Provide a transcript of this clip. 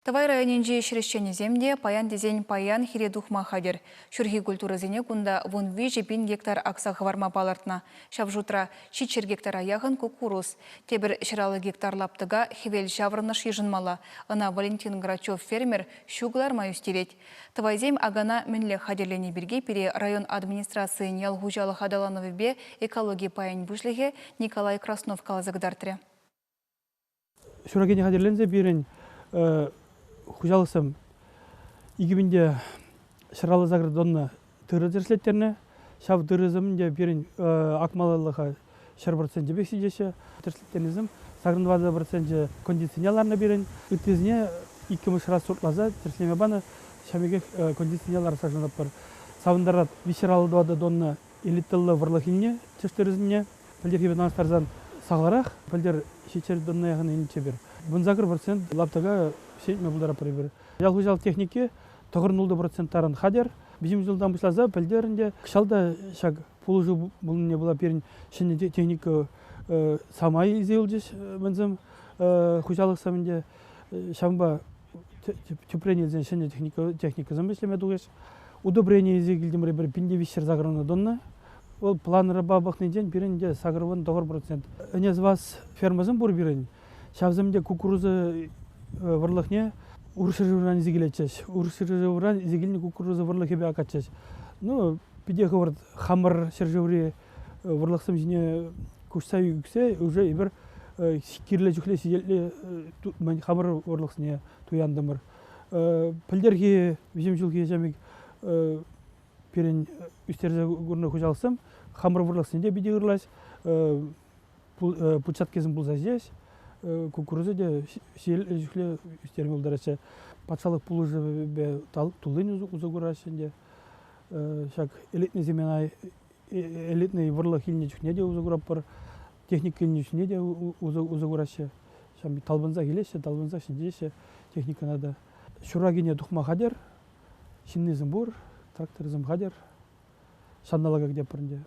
Тывай районенже шерешчені земде паян дезен паян хире духма хадер. Шүрхи культура зене кунда вон вежі 1000 гектар акса хварма палартна. Шавжутра 4 гектара яғын кукурус. Тебір шыралы гектар лаптыга хевел шаврыныш ежынмала. Ына Валентин Грачев фермер шуглар маюстелет. Тывай зем агана мінле хадерлене бірге пере район администрациян ялгужалы хадалановы бе экология паян бүшліге Николай Краснов калазагдартыры. Шурагене хадерлензе берін Хужалысым 2000-де шыралы заградонны тыры дерслеттеріне, шав тырызымде берін акмалылыға 1% бексидеші дерслеттерінізім, сағырын 20% кондиционерларына берін, үттезіне 2 шыра сортлаза дерслеме баны шамеге кондиционерлар сажынып бар. Савындарат вишералы дуады донны элитылы варлахинне чештірізіне, пілдер хебен аңыстарзан сағларақ, пілдер шечер донны яғын енче бер. Бұнзағыр процент лаптыға шейтме бұлдара прибір. Ялғызал технике 90% хадер. Bizim жылдан бұшлаза пілдерінде кышалда шаг пулыжы бұлыне бұла перін шынне техника самай изейлдіш бінзім хужалық самынде шамба тюпрение зен шынне техника зымбешлеме дуғеш. Удобрение изегілдім ребір пинде вишер загырына донна. Ол планыры бабақны ден бірінде сағырвын 9%. Өнез вас фермазым бұр бірін. Шавзымде кукурузы варлахне уршыржывран изегилечеш. Уршыржывран изегилне кукурузы варлахебе акачеш. Ну, пидеха вард хамыр шыржыври варлахсым жіне кушсай үксе, уже ибір кирле жүхле сиделле хамыр варлахсыне туяндымыр. Пілдерге бізім жылге жәмек перен үстерзе көріне көжалысым, хамыр варлахсыне биде ғырлаш, пұлчат кезім бұлза жеш. Кукурузы де сел жүхле үстерме ұлдарача. Патшалық пулыжы бе тулын ұзы көрашынде. Шак элитный земенай, элитный варлах иліне жүхне де ұзы көрап бар. Техника иліне жүхне де ұзы көрашы. Талбынза келеші, талбынза шындеші техника нада. Шурагене дұқма қадер, шиннезім бұр, тракторызым қадер. Шанналага где бірінде.